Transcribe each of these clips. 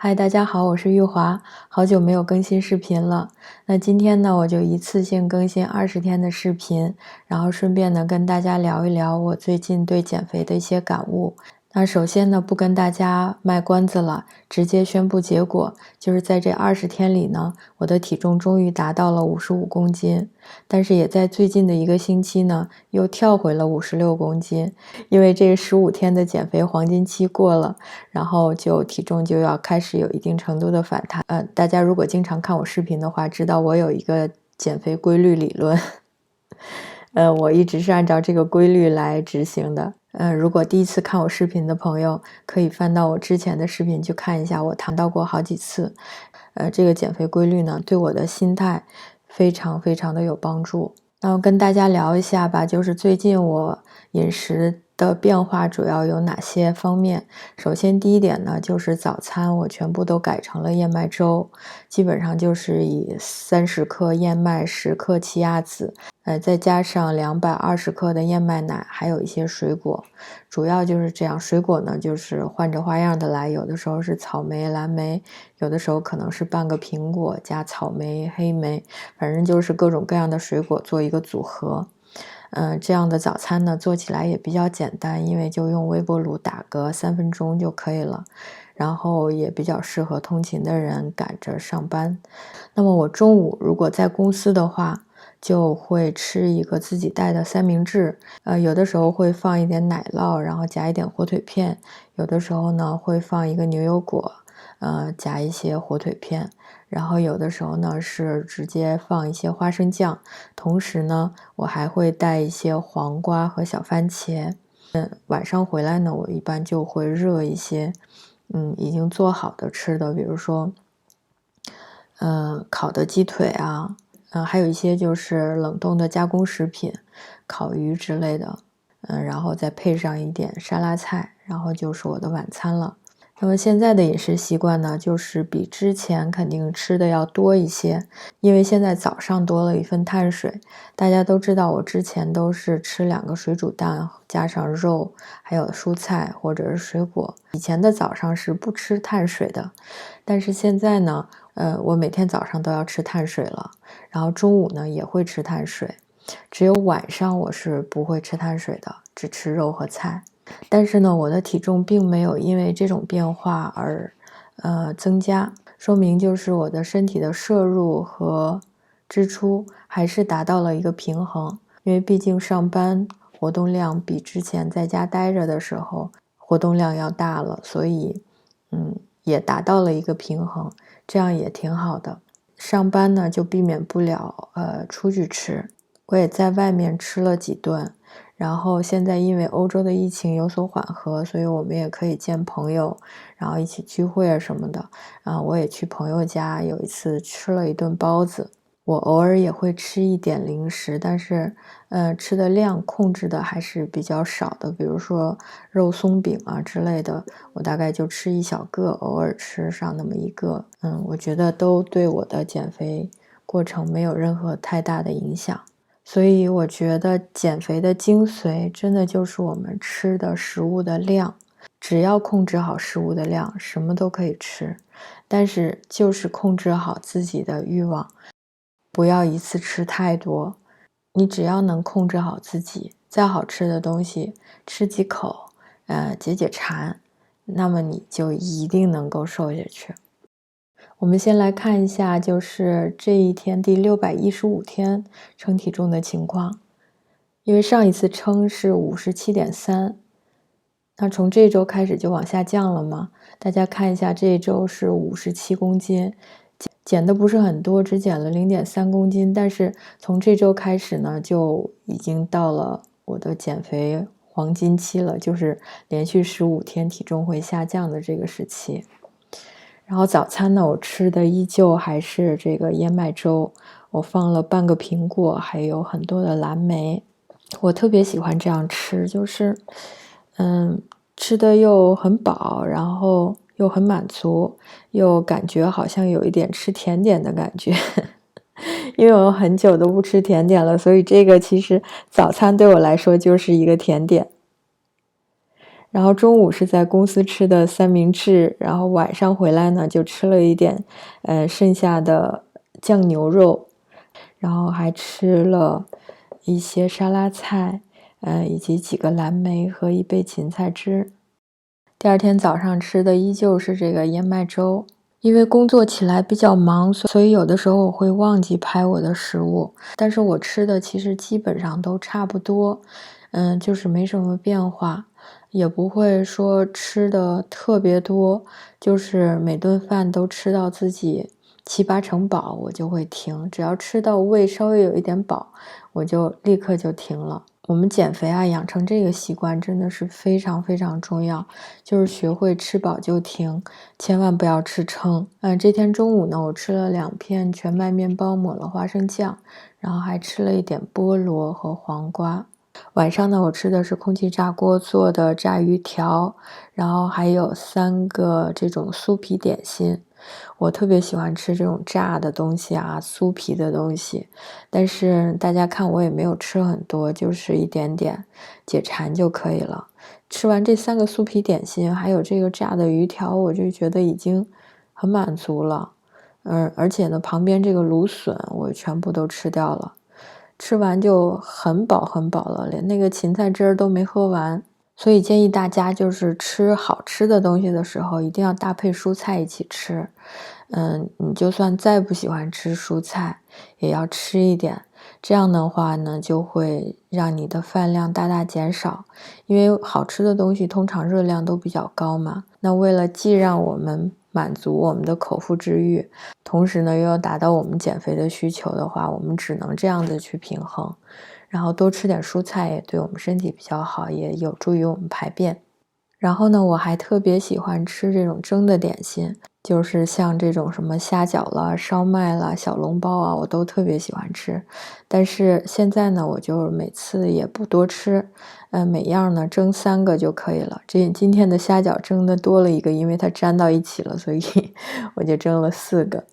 嗨，大家好，我是玉华，好久没有更新视频了。那今天呢，我就一次性更新20天的视频，然后顺便呢跟大家聊一聊我最近对减肥的一些感悟。那首先呢，不跟大家卖关子了，直接宣布结果，就是在这20天里呢，我的体重终于达到了55公斤，但是也在最近的1个星期呢，又跳回了56公斤，因为这15天的减肥黄金期过了。然后体重就要开始有一定程度的反弹。大家如果经常看我视频的话，知道我有一个减肥规律理论，我一直是按照这个规律来执行的。如果第一次看我视频的朋友，可以翻到我之前的视频去看一下，我谈到过好几次。这个减肥规律呢，对我的心态非常非常的有帮助。那我跟大家聊一下吧，就是最近我饮食的变化主要有哪些方面。首先第一点呢，就是早餐我全部都改成了燕麦粥，基本上就是以30克燕麦、10克奇亚籽，再加上220克的燕麦奶，还有一些水果，主要就是这样。水果呢，就是换着花样的来，有的时候是草莓、蓝莓，有的时候可能是半个苹果加草莓、黑莓，反正就是各种各样的水果做一个组合。这样的早餐呢，做起来也比较简单，因为就用微波炉打个3分钟就可以了，然后也比较适合通勤的人赶着上班。那么我中午如果在公司的话，就会吃一个自己带的三明治，有的时候会放一点奶酪，然后夹一点火腿片，有的时候呢会放一个牛油果，夹一些火腿片，然后有的时候呢是直接放一些花生酱，同时呢我还会带一些黄瓜和小番茄。晚上回来呢，我一般就会热一些已经做好的吃的，比如说烤的鸡腿啊，还有一些就是冷冻的加工食品，烤鱼之类的，然后再配上一点沙拉菜，然后就是我的晚餐了。那么现在的饮食习惯呢，就是比之前肯定吃的要多一些，因为现在早上多了一份碳水。大家都知道我之前都是吃2个水煮蛋，加上肉，还有蔬菜或者是水果。以前的早上是不吃碳水的，但是现在呢，我每天早上都要吃碳水了，然后中午呢也会吃碳水，只有晚上我是不会吃碳水的，只吃肉和菜。但是呢，我的体重并没有因为这种变化而增加，说明就是我的身体的摄入和支出还是达到了一个平衡。因为毕竟上班活动量比之前在家待着的时候活动量要大了，所以也达到了一个平衡，这样也挺好的。上班呢就避免不了出去吃，我也在外面吃了几顿。然后现在因为欧洲的疫情有所缓和，所以我们也可以见朋友，然后一起聚会啊什么的。我也去朋友家，有一次吃了一顿包子。我偶尔也会吃一点零食，但是吃的量控制的还是比较少的，比如说肉松饼啊之类的，我大概就吃一小个，偶尔吃上那么一个。我觉得都对我的减肥过程没有任何太大的影响。所以我觉得减肥的精髓真的就是我们吃的食物的量，只要控制好食物的量，什么都可以吃，但是就是控制好自己的欲望，不要一次吃太多。你只要能控制好自己，再好吃的东西吃几口，解解馋，那么你就一定能够瘦下去。我们先来看一下，就是这一天第615天称体重的情况。因为上一次称是57.3，那从这周开始就往下降了嘛。大家看一下，这一周是57公斤，减的不是很多，只减了0.3公斤，但是从这周开始呢，就已经到了我的减肥黄金期了，就是连续15天体重会下降的这个时期。然后早餐呢，我吃的依旧还是这个燕麦粥，我放了半个苹果，还有很多的蓝莓。我特别喜欢这样吃，就是吃的又很饱，然后又很满足，又感觉好像有一点吃甜点的感觉。因为我很久都不吃甜点了，所以这个其实早餐对我来说就是一个甜点。然后中午是在公司吃的三明治，然后晚上回来呢就吃了一点剩下的酱牛肉，然后还吃了一些沙拉菜，以及几个蓝莓和一杯芹菜汁。第二天早上吃的依旧是这个燕麦粥。因为工作起来比较忙，所以有的时候我会忘记拍我的食物，但是我吃的其实基本上都差不多，就是没什么变化，也不会说吃的特别多，就是每顿饭都吃到自己7、8成饱，我就会停，只要吃到胃稍微有一点饱，我就立刻就停了。我们减肥啊，养成这个习惯真的是非常非常重要，就是学会吃饱就停，千万不要吃撑。这天中午呢，我吃了2片全麦面包，抹了花生酱，然后还吃了一点菠萝和黄瓜。晚上呢，我吃的是空气炸锅做的炸鱼条，然后还有3个这种酥皮点心。我特别喜欢吃这种炸的东西啊，酥皮的东西，但是大家看我也没有吃很多，就是一点点解馋就可以了。吃完这3个酥皮点心，还有这个炸的鱼条，我就觉得已经很满足了。而且呢，旁边这个芦笋我全部都吃掉了，吃完就很饱很饱了，连那个芹菜汁儿都没喝完。所以建议大家就是吃好吃的东西的时候，一定要搭配蔬菜一起吃。你就算再不喜欢吃蔬菜，也要吃一点。这样的话呢，就会让你的饭量大大减少。因为好吃的东西通常热量都比较高嘛。那为了既让我们满足我们的口腹之欲，同时呢又要达到我们减肥的需求的话，我们只能这样子去平衡。然后多吃点蔬菜也对我们身体比较好，也有助于我们排便。然后呢，我还特别喜欢吃这种蒸的点心，就是像这种什么虾饺啦、烧麦啦、小笼包啊，我都特别喜欢吃。但是现在呢，我就每次也不多吃，每样呢蒸3个就可以了。今天的虾饺蒸的多了一个，因为它粘到一起了，所以我就蒸了4个。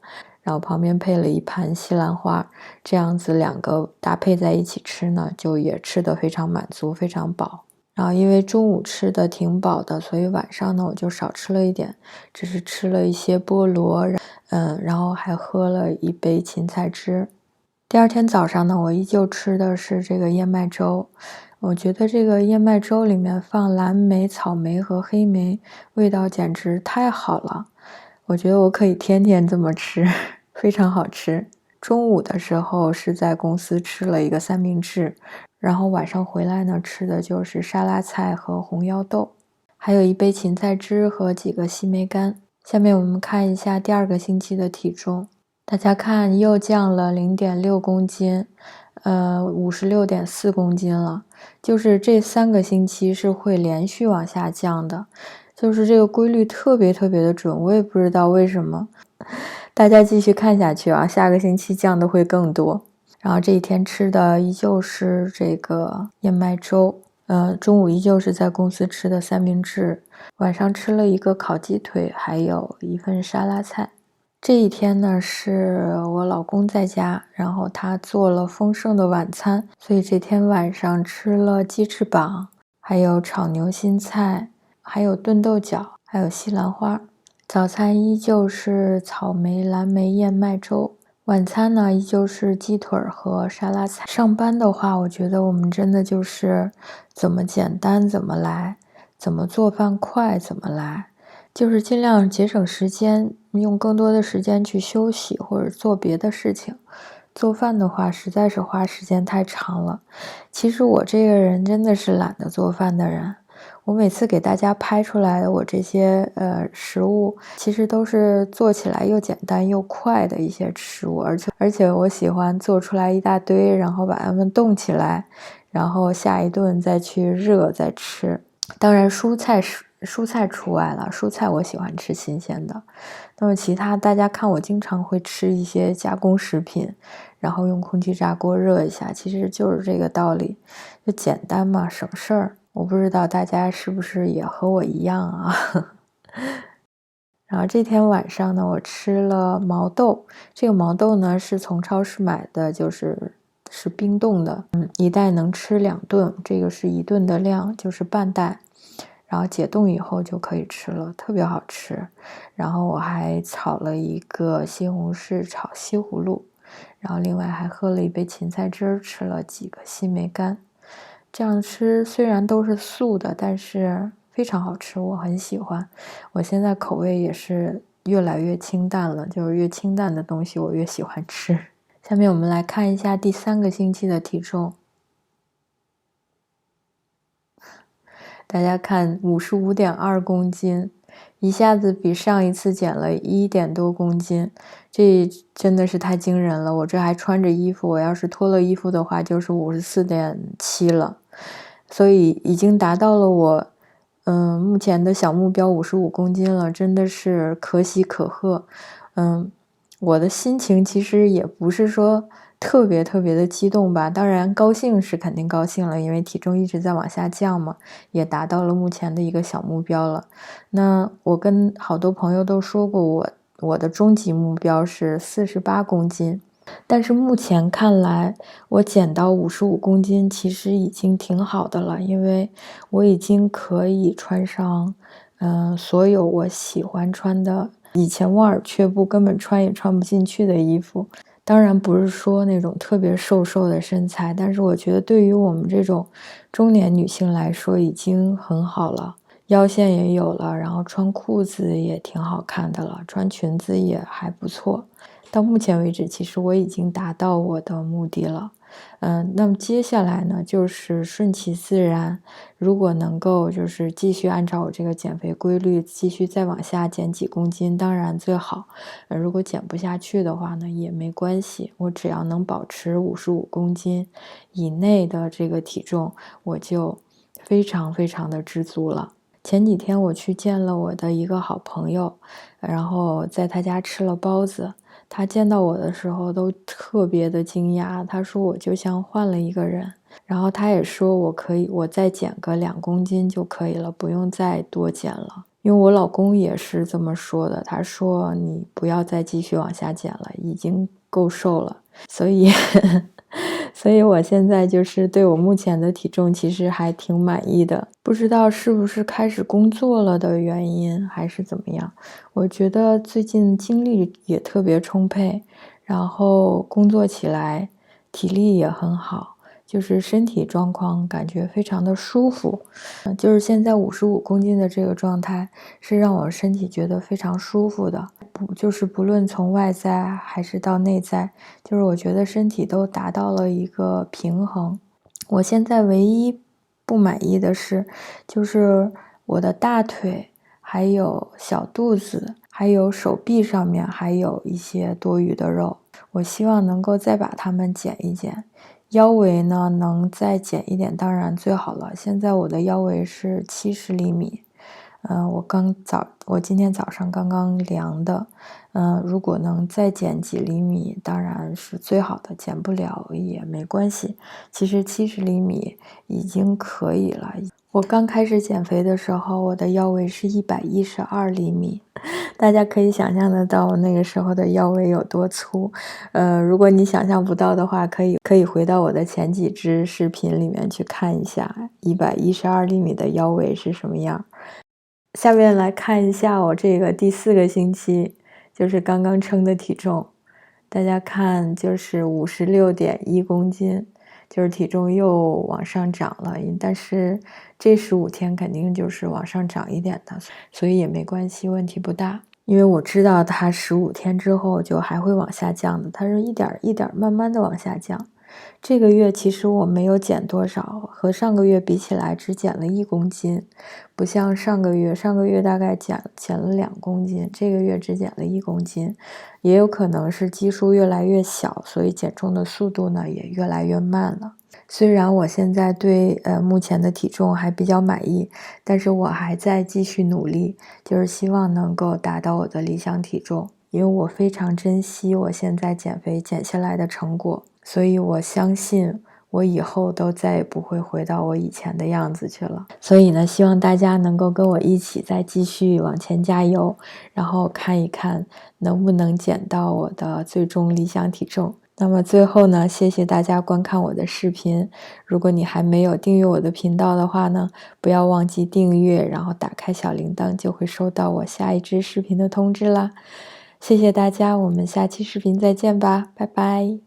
然后旁边配了一盘西兰花，这样子2个搭配在一起吃呢，就也吃得非常满足，非常饱。然后因为中午吃的挺饱的，所以晚上呢我就少吃了一点，只是吃了一些菠萝，然后还喝了一杯芹菜汁。第二天早上呢，我依旧吃的是这个燕麦粥。我觉得这个燕麦粥里面放蓝莓、草莓和黑莓，味道简直太好了。我觉得我可以天天这么吃，非常好吃。中午的时候是在公司吃了一个三明治，然后晚上回来呢，吃的就是沙拉菜和红腰豆，还有一杯芹菜汁和几个西梅干。下面我们看一下第2个星期的体重，大家看又降了0.6公斤，56.4公斤了。就是这3个星期是会连续往下降的，就是这个规律特别特别的准，我也不知道为什么。大家继续看下去啊，下个星期降的会更多。然后这一天吃的依旧是这个燕麦粥，中午依旧是在公司吃的三明治，晚上吃了一个烤鸡腿，还有一份沙拉菜。这一天呢是我老公在家，然后他做了丰盛的晚餐，所以这天晚上吃了鸡翅膀，还有炒牛心菜，还有炖豆角，还有西兰花。早餐依旧是草莓蓝莓燕麦粥，晚餐呢依旧是鸡腿和沙拉菜。上班的话，我觉得我们真的就是怎么简单怎么来，怎么做饭快怎么来，就是尽量节省时间，用更多的时间去休息或者做别的事情。做饭的话实在是花时间太长了。其实我这个人真的是懒得做饭的人，我每次给大家拍出来的我这些食物，其实都是做起来又简单又快的一些食物，而且我喜欢做出来一大堆，然后把它们冻起来，然后下一顿再去热再吃。当然蔬菜除外了，蔬菜我喜欢吃新鲜的。那么其他大家看我经常会吃一些加工食品，然后用空气炸锅热一下，其实就是这个道理，就简单嘛，省事儿。我不知道大家是不是也和我一样啊？然后这天晚上呢，我吃了毛豆，这个毛豆呢是从超市买的，是冰冻的，一袋能吃2顿，这个是1顿的量，就是半袋。然后解冻以后就可以吃了，特别好吃。然后我还炒了一个西红柿炒西葫芦，然后另外还喝了一杯芹菜汁儿，吃了几个西梅干。这样吃虽然都是素的，但是非常好吃，我很喜欢。我现在口味也是越来越清淡了，就是越清淡的东西我越喜欢吃。下面我们来看一下第3个星期的体重。大家看55.2公斤，一下子比上一次减了1点多公斤，这真的是太惊人了。我这还穿着衣服，我要是脱了衣服的话就是54.7了，所以已经达到了我目前的小目标55公斤了，真的是可喜可贺。我的心情其实也不是说特别的激动吧，当然高兴是肯定高兴了，因为体重一直在往下降嘛，也达到了目前的一个小目标了。那我跟好多朋友都说过，我的终极目标是48公斤，但是目前看来，我减到55公斤其实已经挺好的了，因为我已经可以穿上所有我喜欢穿的，以前望而却步根本穿也穿不进去的衣服。当然不是说那种特别瘦的身材，但是我觉得对于我们这种中年女性来说已经很好了，腰线也有了，然后穿裤子也挺好看的了，穿裙子也还不错。到目前为止，其实我已经达到我的目的了。那么接下来呢，就是顺其自然。如果能够就是继续按照我这个减肥规律，继续再往下减几公斤，当然最好。如果减不下去的话呢，也没关系，我只要能保持55公斤以内的这个体重，我就非常的知足了。前几天我去见了我的一个好朋友，然后在他家吃了包子。他见到我的时候都特别的惊讶，他说我就像换了一个人，然后他也说我再减个2公斤就可以了，不用再多减了。因为我老公也是这么说的，他说你不要再继续往下减了，已经够瘦了。所以我现在就是对我目前的体重其实还挺满意的，不知道是不是开始工作了的原因还是怎么样。我觉得最近精力也特别充沛，然后工作起来体力也很好，就是身体状况感觉非常的舒服。就是现在55公斤的这个状态是让我身体觉得非常舒服的，就是不论从外在还是到内在，就是我觉得身体都达到了一个平衡。我现在唯一不满意的是，就是我的大腿还有小肚子还有手臂上面还有一些多余的肉，我希望能够再把它们减一减。腰围呢能再减一点当然最好了，现在我的腰围是70厘米。我今天早上刚刚量的，如果能再减几厘米当然是最好的，减不了也没关系。其实70厘米已经可以了。我刚开始减肥的时候，我的腰围是112厘米，大家可以想象得到我那个时候的腰围有多粗。如果你想象不到的话，可以回到我的前几支视频里面去看一下112厘米的腰围是什么样。下面来看一下我这个第4个星期，就是刚刚称的体重。大家看，就是56.1公斤，就是体重又往上涨了。但是这15天肯定就是往上涨一点的，所以也没关系，问题不大。因为我知道它15天之后就还会往下降的，它是一点一点慢慢的往下降。这个月其实我没有减多少，和上个月比起来只减了1公斤，不像上个月大概减了2公斤，这个月只减了1公斤，也有可能是基数越来越小，所以减重的速度呢也越来越慢了。虽然我现在对目前的体重还比较满意，但是我还在继续努力，就是希望能够达到我的理想体重，因为我非常珍惜我现在减肥减下来的成果。所以我相信我以后都再也不会回到我以前的样子去了。所以呢，希望大家能够跟我一起再继续往前加油，然后看一看能不能减到我的最终理想体重。那么最后呢，谢谢大家观看我的视频。如果你还没有订阅我的频道的话呢，不要忘记订阅，然后打开小铃铛，就会收到我下一支视频的通知啦。谢谢大家，我们下期视频再见吧，拜拜。